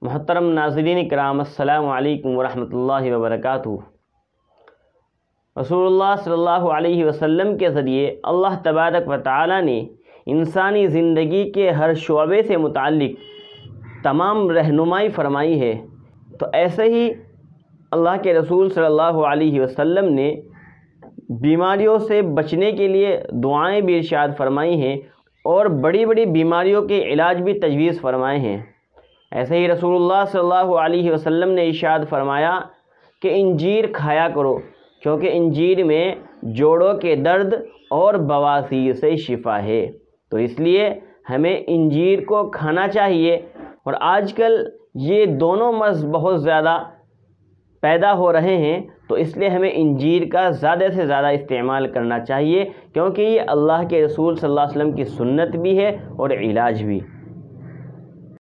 محترم ناظرین کرام، السلام علیکم ورحمۃ اللہ وبرکاتہ۔ رسول اللہ صلی اللہ علیہ وسلم کے ذریعے اللہ تبارک و تعالی نے انسانی زندگی کے ہر شعبے سے متعلق تمام رہنمائی فرمائی ہے، تو ایسے ہی اللہ کے رسول صلی اللہ علیہ وسلم نے بیماریوں سے بچنے کے لیے دعائیں بھی ارشاد فرمائی ہیں اور بڑی بڑی بیماریوں کے علاج بھی تجویز فرمائے ہیں۔ ایسے ہی رسول اللہ صلی اللہ علیہ وسلم نے ارشاد فرمایا کہ انجیر کھایا کرو، کیونکہ انجیر میں جوڑوں کے درد اور بواسیر سے شفا ہے، تو اس لیے ہمیں انجیر کو کھانا چاہیے۔ اور آج کل یہ دونوں مرض بہت زیادہ پیدا ہو رہے ہیں، تو اس لیے ہمیں انجیر کا زیادہ سے زیادہ استعمال کرنا چاہیے، کیونکہ یہ اللہ کے رسول صلی اللہ علیہ وسلم کی سنت بھی ہے اور علاج بھی۔